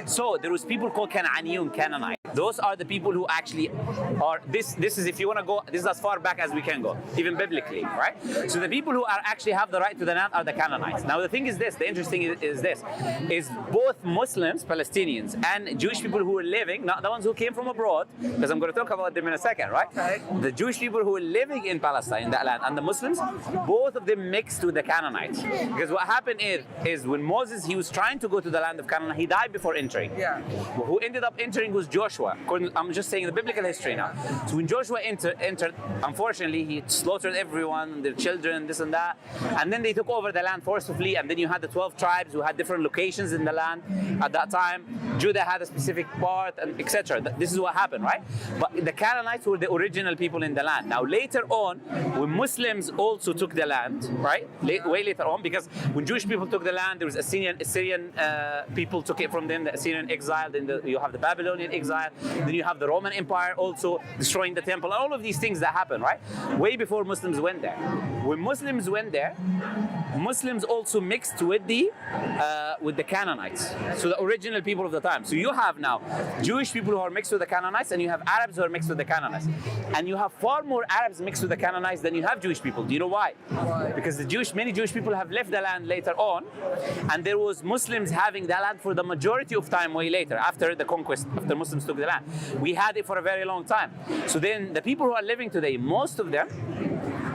Right. So there was people called Canaaniyun, Canaanite. Those are the people who actually are, this is, if you want to go, this is as far back as we can go, even biblically, right? So the people who are actually have the right to the land are the Canaanites. Now the thing is this, the interesting is this, is both Muslims, Palestinians, and Jewish people who were living, not the ones who came from abroad, because I'm going to talk about them in a second, right? Okay. The Jewish people who were living in Palestine, in that land, and the Muslims, both of them mixed with the Canaanites. Because what happened is when Moses, he was trying to go to the land of Canaan, he died before entering. Yeah. Who ended up entering was Joshua. I'm just saying the biblical history now. So when Joshua entered, unfortunately, he slaughtered everyone, their children, this and that. And then they took over the land forcibly. And then you had the 12 tribes who had different locations in the land at that time. Judah had a specific part, and etc. This is what happened, right? But the Canaanites were the original people in the land. Now later on, when Muslims also took the land, right? Way later on, because when Jewish people took the land, there was Assyrian people took it from them, the Assyrian exile, then you have the Babylonian exile, then you have the Roman Empire also destroying the temple, all of these things that happen, right? Way before Muslims went there. When Muslims went there, Muslims also mixed with the Canaanites, so the original people of the time. So you have now Jewish people who are mixed with the Canaanites, and you have Arabs who are mixed with the Canaanites, and you have far more Arabs mixed with the Canaanites than you have Jewish people. Do you know why? Why? Because many Jewish people have left the land later on, and there was Muslims having the land for the majority of time way later, after the conquest, after Muslims took the land. We had it for a very long time. So then the people who are living today, most of them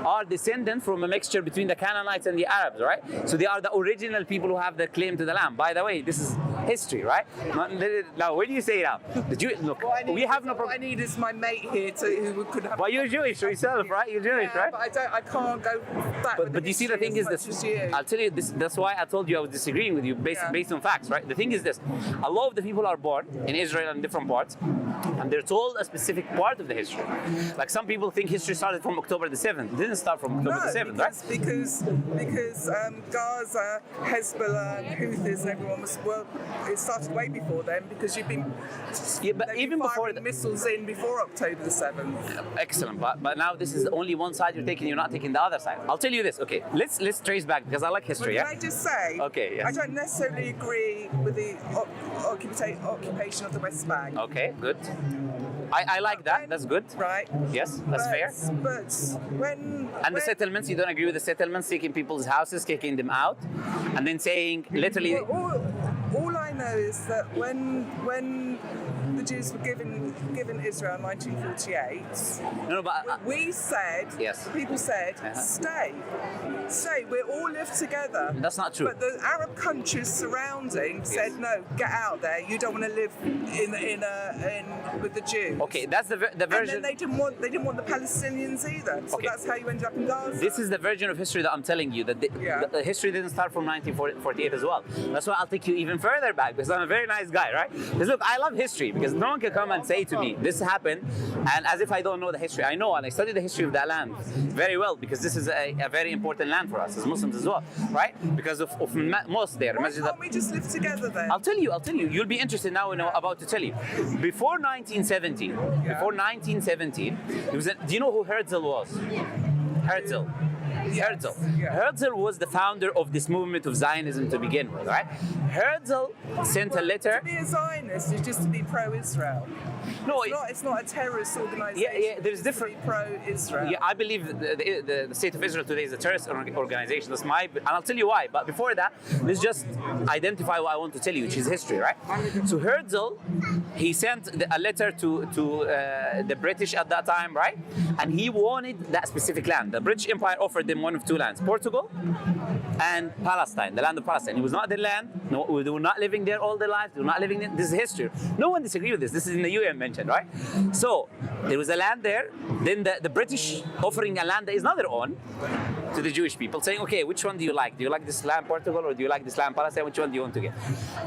are descendants from a mixture between the Canaanites and the Arabs, right? So they are the original people who have the claim to the land. By the way, this is history, right? Now, what do you say now? Look, we have no problem. What I need is my mate here who could have. But you're Jewish yourself, right? You're Jewish, Yeah, right? but I can't go back. But you see, the thing is this. I'll tell you this. That's why I told you I was disagreeing with you based on facts, right? The thing is this: a lot of the people are born in Israel and different parts, and they're told a specific part of the history. Like some people think history started from October the 7th. It didn't start from October the 7th, right? Because Gaza, Hezbollah, and Houthis, and everyone it started way before then, because you've been even before firing missiles in before October the 7th. Excellent, but now this is only one side you're taking. You're not taking the other side. I'll tell you this. Okay, let's trace back, because I like history. Can I just say? Okay. Yes. I don't necessarily agree with the occupation of the West Bank. Okay, good. I like that. That's good. Right. Yes, that's fair. But when the settlements, you don't agree with the settlements, taking people's houses, kicking them out, and then saying literally. All I know is that when the Jews were given Israel in 1948, we said, yes. People said, stay, we all live together. That's not true. But the Arab countries surrounding said, no, get out there. You don't want to live in with the Jews. Okay, that's the version. And then they didn't want the Palestinians either. So that's how you ended up in Gaza. This is the version of history that I'm telling you, that the history didn't start from 1948 as well. That's why I'll take you even further back, because I'm a very nice guy, right? Because look, I love history, because no one can come and say to me, this happened, and as if I don't know the history. I know, and I studied the history of that land very well, because this is a very important land for us as Muslims as well, right? Because of mosque there. Why can't we just live together then? I'll tell you. You'll be interested now when I'm about to tell you. Before 1917, do you know who Herzl was? Herzl. Herzl was the founder of this movement of Zionism to begin with, right? Herzl sent a letter. To be a Zionist is just to be pro-Israel. No, it's not a terrorist organization. Yeah, there's different. Pro-Israel. Yeah, I believe the state of Israel today is a terrorist organization. That's and I'll tell you why. But before that, let's just identify what I want to tell you, which is history, right? So Herzl, he sent a letter to the British at that time, right? And he wanted that specific land. The British Empire offered them one of two lands: Portugal and Palestine, the land of Palestine. It was not their land. No, they were not living there all their lives. They were not living there. This is history. No one disagrees with this. This is in the UN mentioned, right? So there was a land there. Then the British offering a land that is not their own to the Jewish people, saying, okay, which one do you like? Do you like this land Portugal, or do you like this land Palestine? Which one do you want to get?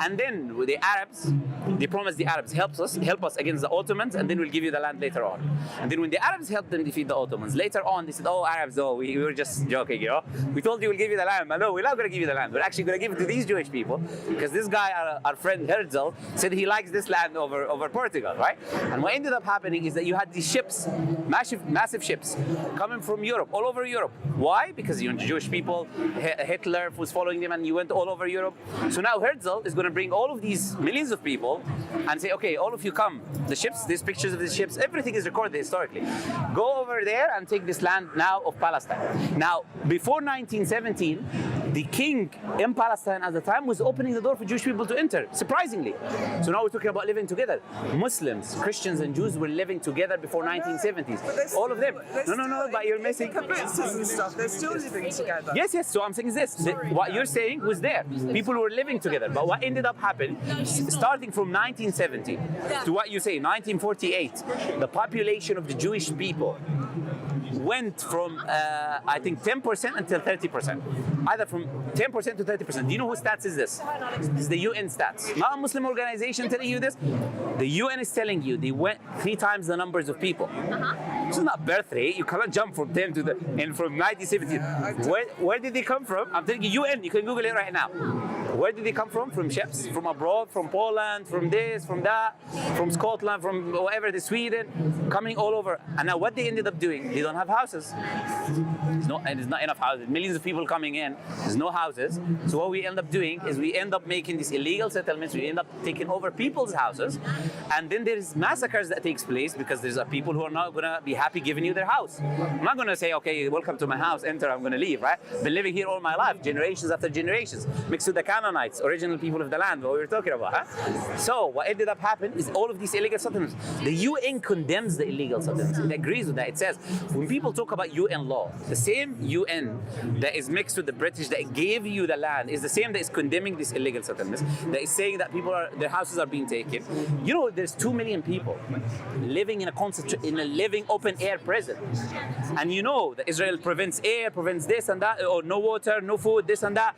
And then with the Arabs, they promised the Arabs, help us against the Ottomans, and then we'll give you the land later on. And then when the Arabs helped them defeat the Ottomans, later on they said, oh, Arabs, we were just joking, we told you we'll give you the land, but no, we're not going to give you the land. We're actually going to give it to these Jewish people, because this guy, our friend Herzl, said he likes this land over Portugal, right? And what ended up happening is that you had these ships, massive ships, coming from Europe, all over Europe. Why? Why? Because Jewish people, Hitler was following them, and you went all over Europe. So now Herzl is going to bring all of these millions of people and say, okay, all of you come. The ships, these pictures of the ships, everything is recorded historically. Go over there and take this land now of Palestine. Now, before 1917, the king in Palestine at the time was opening the door for Jewish people to enter, surprisingly. So now we're talking about living together. Muslims, Christians, and Jews were living together before 1970s. All of them. No, but you're missing. Kibbutzes and stuff, they're still living together. Yes. So I'm saying this. What you're saying was there. People were living together. But what ended up happening, starting from 1970 to what you say, 1948, the population of the Jewish people went from, I think, 10% until 30%. Either from 10% to 30%. Do you know whose stats is this? This is the UN stats. Not a Muslim organization telling you this. The UN is telling you they went 3 times the numbers of people. This is not birth rate. You cannot jump from 10 to and from 1970. Where did they come from? I'm telling you, UN. You can Google it right now. Where did they come from? From ships, from abroad, from Poland, from this, from that, from Scotland, from wherever, the Sweden, coming all over. And now what they ended up doing, they don't have houses. There's not enough houses. Millions of people coming in, there's no houses. So what we end up doing is we end up making these illegal settlements. We end up taking over people's houses. And then there's massacres that takes place because there's people who are not going to be happy giving you their house. I'm not going to say, okay, welcome to my house, enter, I'm going to leave, right? Been living here all my life, generations after generations, mixed with the Canaanites, original people of the land, what we were talking about. Huh? So what ended up happening is all of these illegal settlements. The UN condemns the illegal settlements. It agrees with that. It says, when people talk about UN law, the same UN that is mixed with the British that gave you the land is the same that is condemning these illegal settlements, that is saying that their houses are being taken. You know, there's 2 million people living in a living open air prison. And you know that Israel prevents air, prevents this and that, or no water, no food, this and that,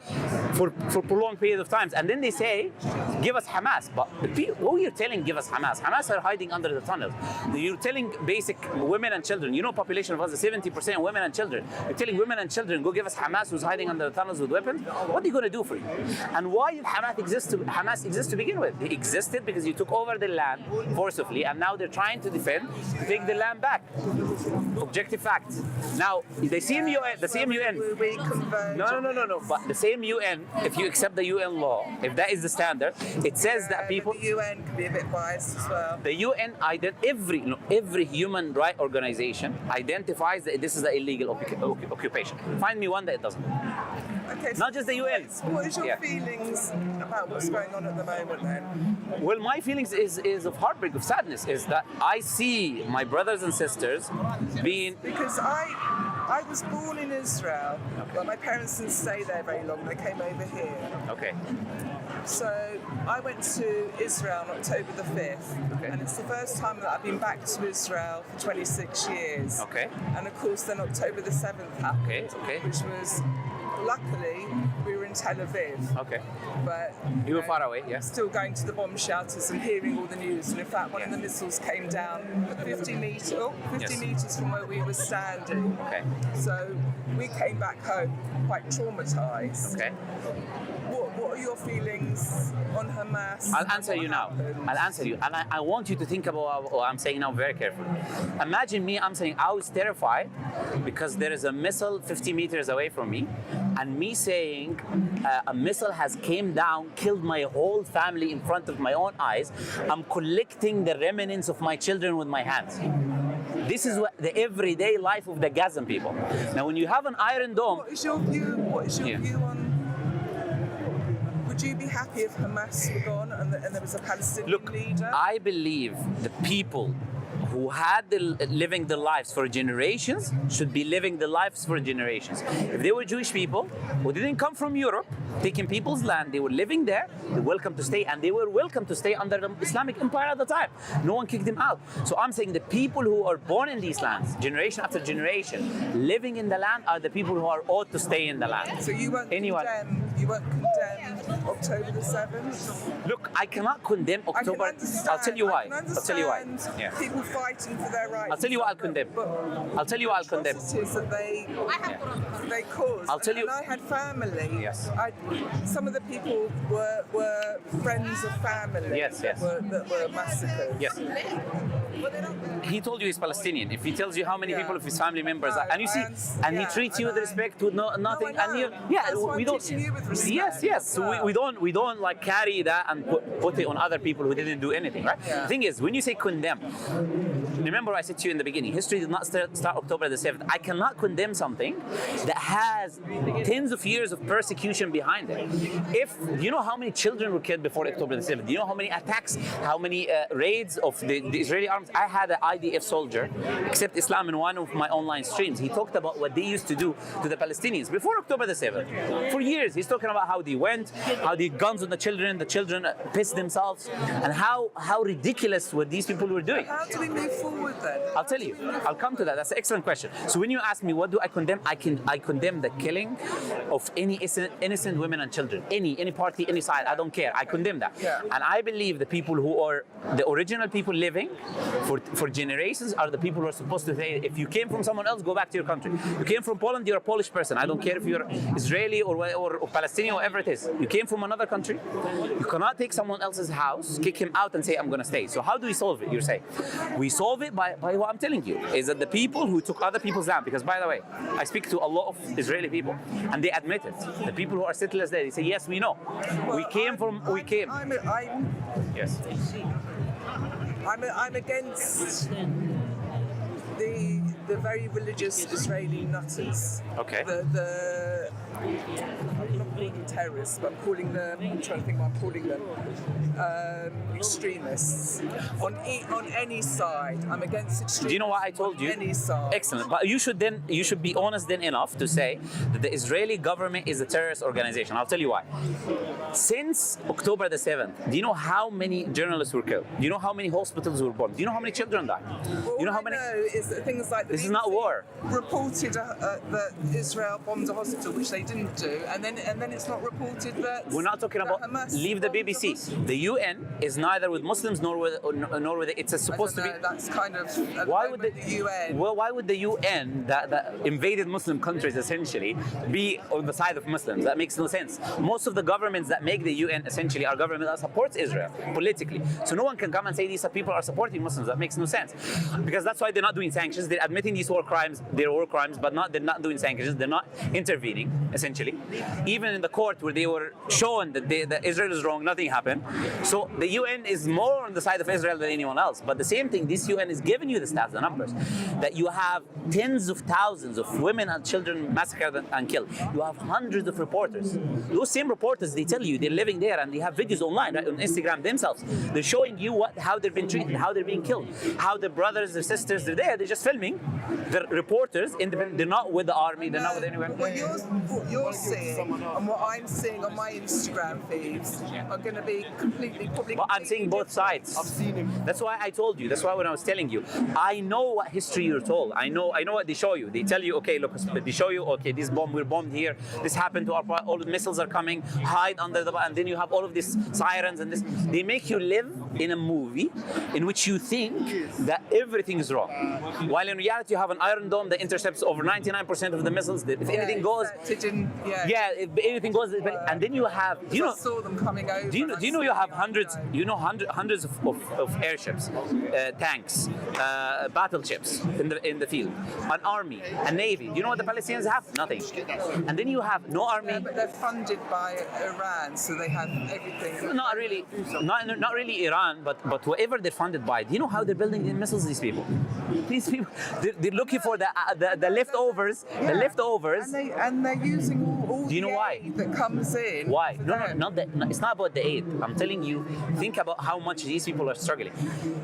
for prolonged period of times. And then they say, give us Hamas. But what you're telling, give us Hamas. Hamas are hiding under the tunnels. You're telling basic women and children, you know, population of us is 70% women and children. You're telling women and children, go give us Hamas who's hiding under the tunnels with weapons. What are you going to do for you? And why did Hamas exist to begin with? They existed because you took over the land forcibly, and now they're trying to take the land back. Objective fact. Now, the same UN. No. But the same UN, if you accept the UN law, if that is the standard, it says that people. The UN can be a bit biased as well. The UN, every human rights organization identifies that this is an illegal occupation. Find me one that it doesn't. Okay, not just the UN. What is your feelings about what's going on at the moment then? Well, my feelings is of heartbreak, of sadness, is that I see my brothers and sisters being... Because I was born in Israel, but my parents didn't stay there very long. They came over here. Okay. So I went to Israel on October the 5th, and it's the first time that I've been back to Israel for 26 years. Okay. And of course then October the 7th happened, which was, luckily, we were in Tel Aviv. Okay. But you were far away, yeah? Still going to the bomb shelters and hearing all the news. And in fact, one of the missiles came down 50 meters from where we were standing. Okay. So we came back home quite traumatized. Okay. What are your feelings on Hamas? I'll answer you now. I'll answer you. And I want you to think about what I'm saying now very carefully. Imagine me, I'm saying I was terrified because there is a missile 50 meters away from me, and me saying a missile has came down, killed my whole family in front of my own eyes. I'm collecting the remnants of my children with my hands. This is what the everyday life of the Gazan people. Now, when you have an Iron Dome... What is your view on... Would you be happy if Hamas were gone and there was a Palestinian leader? I believe the people who had living their lives for generations should be living their lives for generations. If they were Jewish people who didn't come from Europe, taking people's land, they were living there, they're welcome to stay, and they were welcome to stay under the Islamic Empire at the time. No one kicked them out. So I'm saying the people who are born in these lands, generation after generation, living in the land are the people who are ought to stay in the land. So you won't condemn October the 7th. Look, I cannot condemn October. I'll tell you why. I'll tell you why. Yeah. People fighting for their rights. I'll tell you what I'll condemn. I'll tell you what I'll condemn. Atrocities that they caused. I'll tell you. And I had family. Yes. Some of the people were friends of family. Yes, yes. That were massacred. Yes. He told you he's Palestinian. If he tells you how many people of his family members are, and you see, and he treats you with respect, with nothing, and you, That's why we I'm don't. treating you with respect Yes, yes. as So well. we don't like carry that and put it on other people who didn't do anything, right? Yeah. The thing is, when you say condemn, remember I said to you in the beginning, history did not start October the 7th. I cannot condemn something that has tens of years of persecution behind it. Do you know how many children were killed before October the 7th? Do you know how many attacks, how many raids of the Israeli arms? I had an IDF soldier, Accept Islam, in one of my online streams. He talked about what they used to do to the Palestinians before October the 7th. For years, he's talking about how they went, how they guns on the children pissed themselves, and how ridiculous what these people were doing. How do we move forward then? I'll tell you. I'll come to that. That's an excellent question. So when you ask me what do I condemn, I condemn the killing of any innocent women and children. Any party, any side. I don't care. I condemn that. Yeah. And I believe the people who are the original people living for generations are the people who are supposed to say, if you came from someone else, go back to your country. You came from Poland, you're a Polish person. I don't care if you're Israeli or Palestinian, whatever it is. You came from another country. You cannot take someone else's house, kick him out, and say, I'm going to stay. So how do we solve it? You say, we solve it by what I'm telling you, is that the people who took other people's land, because by the way, I speak to a lot of Israeli people, and they admit it. The people who are settlers there, they say, yes, we know. We came. Yes. I'm against the very religious Israeli nutters. Okay. I'm not calling them terrorists, but I'm trying to think what I'm calling them. Extremists on any side. I'm against extremists. Do you know what I told you? On any side. Excellent. But you should be honest then enough to say that the Israeli government is a terrorist organization. I'll tell you why. Since October the 7th, do you know how many journalists were killed? Do you know how many hospitals were bombed? Do you know how many children died? Well, you know how many? I know is that things like This is not war. Reported that Israel bombed a hospital, which they didn't do, and then it's not reported that. We're not talking about. Hamas Leave the bombed BBC. hospital. The UN is neither with Muslims nor with it's supposed to be. That's kind of. Why would the UN? Well, why would the UN that invaded Muslim countries essentially be on the side of Muslims? That makes no sense. Most of the governments that make the UN essentially are governments that supports Israel politically. So no one can come and say these people are supporting Muslims. That makes no sense, because that's why they're not doing sanctions. They're admitting these war crimes. They're war crimes, but they're not doing sanctions. They're not intervening essentially. Even in the court where they were shown that Israel is wrong, nothing happened. So the UN is more on the side of Israel than anyone else. But the same thing, this UN is giving you the stats, the numbers, that you have tens of thousands of women and children massacred and killed. You have hundreds of reporters. Those same reporters, they tell you they're living there and they have videos online, right, on Instagram themselves. They're showing you how they've been treated, how they're being killed, how their brothers, their sisters, they're there. They're just filming. They're reporters, independent. They're not with the army. They're not with anyone. What you're seeing and what I'm seeing on my Instagram feeds are going to be probably. But I'm seeing both sides. I've seen him. That's why I told you. That's why when I was telling you, I know what history you're told. I know what they show you. They tell you, okay, look, they show you, okay, we're bombed here. This happened to our part. All the missiles are coming. Hide under the, and then you have all of these sirens and this. They make you live in a movie in which you think that everything is wrong, while in reality you have an Iron Dome that intercepts over 99% of the missiles. If anything goes, if anything goes, and then you have, I saw them coming over. Do you know you have hundreds? You know hundreds of airships, tanks, battleships in the field, an army, a navy. Do you know what the Palestinians have? Nothing. And then you have no army. Yeah, but they're funded by Iran, so they have everything. Not really Iran, but whoever they're funded by. Do you know how they're building the missiles? These people, they're looking for the leftovers. The leftovers. And they're using all Do you know the why? aid that comes in. Why? No, them. not that. No, it's not about the aid. I'm telling you, think about how much these people are struggling.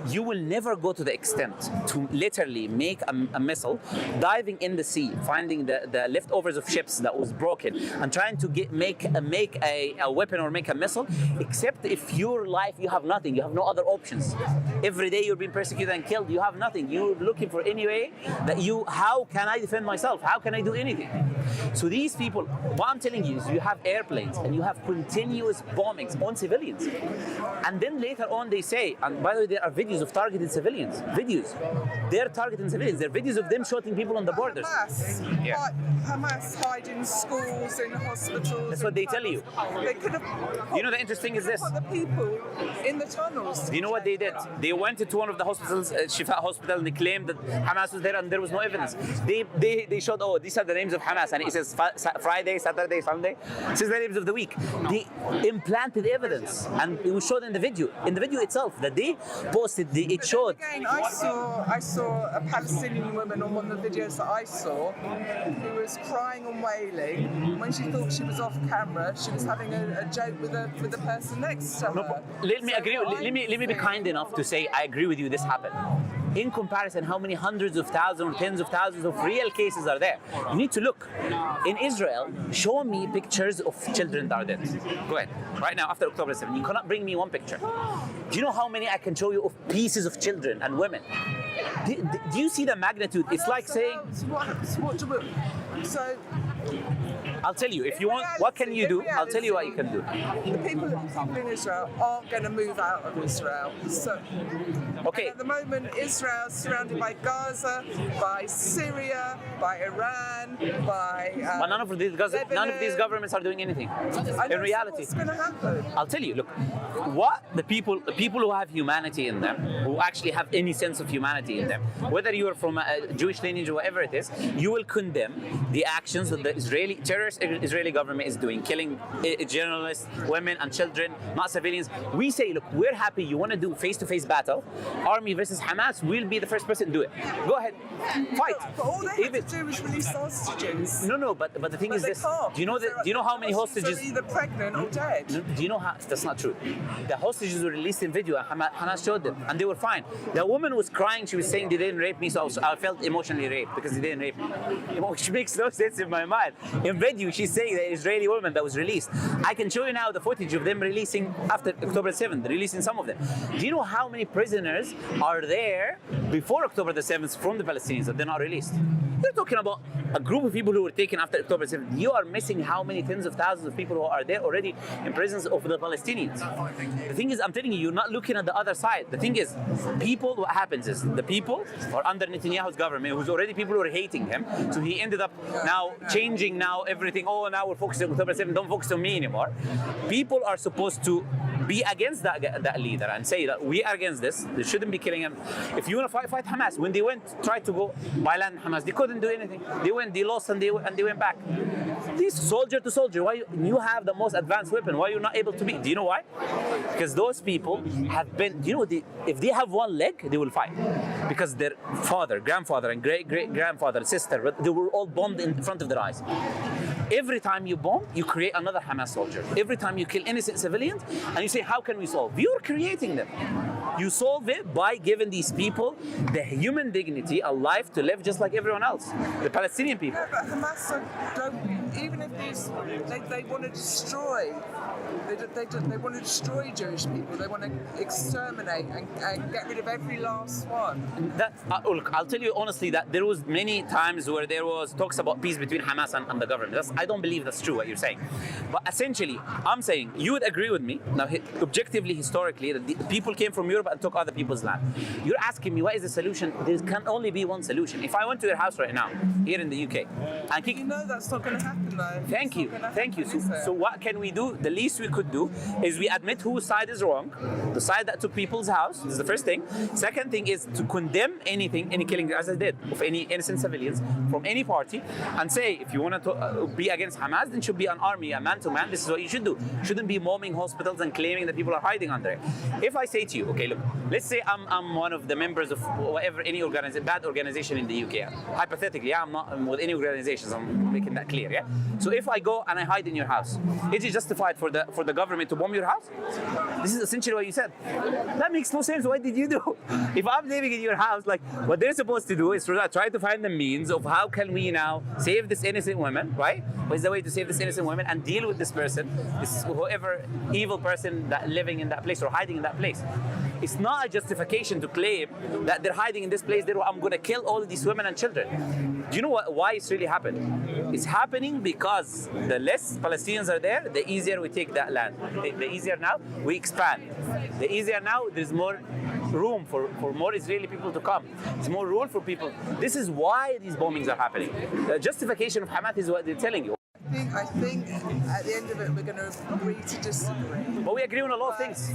You will never go to the extent to literally make a missile, diving in the sea, finding the leftovers of ships that was broken, and trying to make a weapon or make a missile, except if your life, you have nothing. You have no other options. Every day you're being persecuted and killed. You have nothing. You're looking for any way that how can I defend myself? How can I do anything? So these people, what what I'm telling you is you have airplanes and you have continuous bombings on civilians. And then later on they say, and by the way, there are videos of targeted civilians. Videos. They're targeting civilians. There are videos of them shooting people on the borders. Hamas hide in schools, in hospitals. That's what they tell you. They could have. You know, the interesting is this. Put the people in the tunnels. Do you know what they did? They went into one of the hospitals, Shifa Hospital, and they claimed that Hamas was there and there was no evidence. They showed, oh, these are the names of Hamas, and it says Friday, Saturday, Sunday. It says the names of the week. They implanted evidence, and it was showed in the video. In the video itself that they posted, it showed. Again, I saw a Palestinian woman on one of the videos that I saw who was crying and wailing. When she thought she was off camera, she was having a joke with the person next to her. No, let me agree. Let me be kind enough to say I agree with you. This happened. In comparison, how many hundreds of thousands or tens of thousands of real cases are there? You need to look. In Israel, show me pictures of children that are dead. Go ahead. Right now, after October 7, you cannot bring me one picture. Do you know how many I can show you of pieces of children and women? Do you see the magnitude? It's like saying... So... I'll tell you, if you want, what can you do? I'll tell you what you can do. The people in Israel aren't going to move out of Israel. So, okay. At the moment, Israel is surrounded by Gaza, by Syria, by Iran, by. But none of these governments are doing anything. In reality, what's going to happen? I'll tell you. Look, what the people who have humanity in them, who actually have any sense of humanity in them, whether you are from a Jewish lineage or whatever it is, you will condemn the actions that the terrorist Israeli government is doing, killing journalists, women and children, not civilians. We say, look, we're happy. You want to do face-to-face battle, army versus Hamas. We'll be the first person to do it. Go ahead, fight. But all they have to do is release hostages. No. But the thing is this. Do you know how many hostages? Are either pregnant or dead. Do you know how? That's not true. The hostages were released in video, and Hamas showed them, and they were fine. The woman was crying. She was saying they didn't rape me, so I felt emotionally raped because they didn't rape me, which makes no sense in my mind. In video, she's saying the Israeli woman that was released. I can show you now the footage of them releasing after October 7th, releasing some of them. Do you know how many prisoners are there before October the 7th from the Palestinians that they're not released? You're talking about a group of people who were taken after October 7th. You are missing how many tens of thousands of people who are there already in prisons of the Palestinians. The thing is, I'm telling you, you're not looking at the other side. The thing is, what happens is, the people are under Netanyahu's government, who's already people who are hating him, so he ended up now changing everything. Oh, now we're focusing on October 7th, don't focus on me anymore. People are supposed to be against that leader and say that we are against this. They shouldn't be killing him. If you want to fight Hamas, when they tried to go by land Hamas, they couldn't do anything. They lost and they went back. This soldier to soldier, why you have the most advanced weapon? Why you're not able to beat? Do you know why? Because those people have been. Do you know if they have one leg, they will fight because their father, grandfather, and great-great-grandfather, sister, they were all bombed in front of their eyes. Every time you bomb, you create another Hamas soldier. Every time you kill innocent civilians, and you say, how can we solve? You're creating them. You solve it by giving these people the human dignity, a life to live just like everyone else. The Palestinian people. Yeah, but Hamas don't, even if they want to destroy, they want to destroy Jewish people. They want to exterminate and get rid of every last one. Look, I'll tell you honestly that there was many times where there was talks about peace between Hamas and the government. I don't believe that's true what you're saying. But essentially, I'm saying you would agree with me now, objectively, historically, that the people came from Europe and took other people's land. You're asking me what is the solution? There can only be one solution. If I went to your house right now, here in the UK, and you know that's not going to happen though. Thank you. So what can we do? The least we could do is we admit whose side is wrong, the side that took people's house. This is the first thing. Second thing is to condemn any killing, as I did, of any innocent civilians from any party, and say if you want to be against Hamas, then should be an army, a man-to-man. This is what you should do. Shouldn't be bombing hospitals and claiming that people are hiding under it. If I say to you, okay, look, let's say I'm one of the members of whatever, any bad organization in the UK. Hypothetically, I'm not with any organizations. I'm making that clear, yeah? So if I go and I hide in your house, is it justified for the government to bomb your house? This is essentially what you said. That makes no sense. What did you do? If I'm living in your house, like, what they're supposed to do is try to find the means of how can we now save this innocent woman, right? What is the way to save this innocent woman and deal with this person, this whoever evil person that living in that place or hiding in that place? It's not a justification to claim that they're hiding in this place. I'm going to kill all of these women and children. Do you know why it's really happened? It's happening wrong because the less Palestinians are there, the easier we take that land. The easier now we expand. The easier now there's more room for more Israeli people to come. There's more room for people. This is why these bombings are happening. The justification of Hamas is what they're telling you. I think at the end of it, we're going to agree to disagree. But we agree on a lot of things.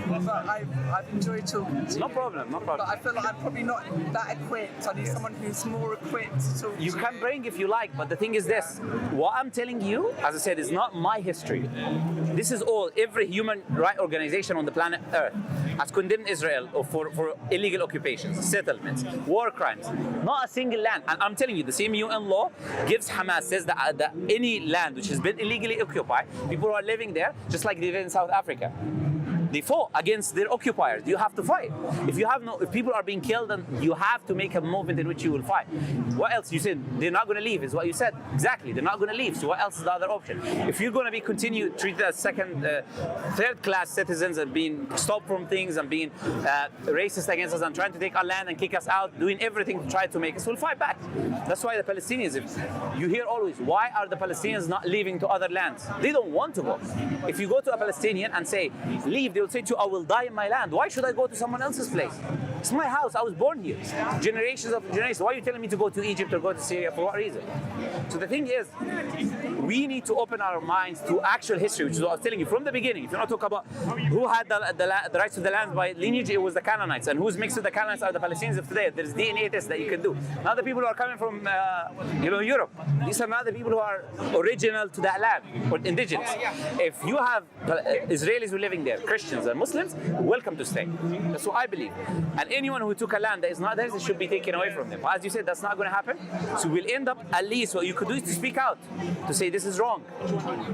But I've enjoyed talking to you. No problem, no problem. But I feel like I'm probably not that equipped. I need someone who's more equipped to talk You to can bring if you like, but the thing is this. What I'm telling you, as I said, is not my history. This is all, every human rights organization on the planet Earth has condemned Israel for illegal occupations, settlements, war crimes. Not a single land. And I'm telling you, the same UN law gives Hamas, says that any land which has been illegally occupied, people who are living there, just like they did in South Africa. They fought against their occupiers. You have to fight. If people are being killed, then you have to make a movement in which you will fight. What else? You said they're not going to leave, is what you said. Exactly, they're not going to leave. So what else is the other option? If you're going to be treated as third-class citizens and being stopped from things and being racist against us and trying to take our land and kick us out, doing everything to try to make us, we'll fight back. That's why the Palestinians, you hear always, why are the Palestinians not leaving to other lands? They don't want to go. If you go to a Palestinian and say, leave, they will say to you, I will die in my land. Why should I go to someone else's place? It's my house. I was born here. Generations of generations. Why are you telling me to go to Egypt or go to Syria? For what reason? So the thing is, we need to open our minds to actual history, which is what I was telling you from the beginning. If you not talk about who had the rights to the land by lineage, it was the Canaanites. And who's mixed with the Canaanites are the Palestinians of today. There's DNA tests that you can do. Now the people who are coming from Europe, these are not the people who are original to that land or indigenous. If you have Israelis who are living there, Christians and Muslims, welcome to stay. That's what I believe. And anyone who took a land that is not theirs, it should be taken away from them. But as you said, that's not going to happen. So we'll end up, at least what you could do is to speak out, to say this is wrong.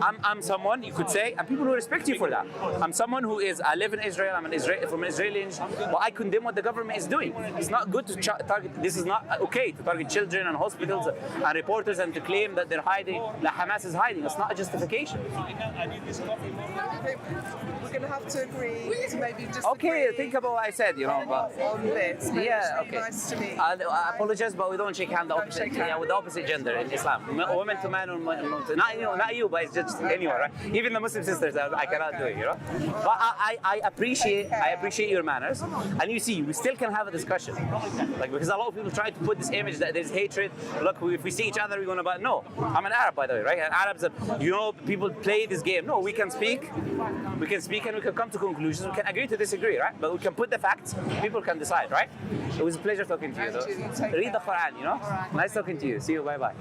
I'm someone, you could say, and people will respect you for that. I'm someone who I live in Israel, I'm from an Israeli, but I condemn what the government is doing. It's not good to target, this is not okay to target children and hospitals and reporters and to claim that they're hiding, that Hamas is hiding. It's not a justification. We're going to have to agree to maybe just Okay, think about what I said, but on this. Maybe yeah, it's really okay. nice to meet you. I apologize, but we don't shake hands with the opposite gender in Islam. Women to man, not you, but it's just anyone, right? Even the Muslim sisters, I cannot do it, But I appreciate your manners, and you see, we still can have a discussion, because a lot of people try to put this image that there's hatred. Look, if we see each other, we're gonna. But no, I'm an Arab, by the way, right? And Arabs, people play this game. No, we can speak, and we can come to conclusions. We can agree to disagree, right? But we can put the facts. People can decide, right? It was a pleasure talking to you. Though. Read the Quran, Nice talking to you. See you. Bye bye.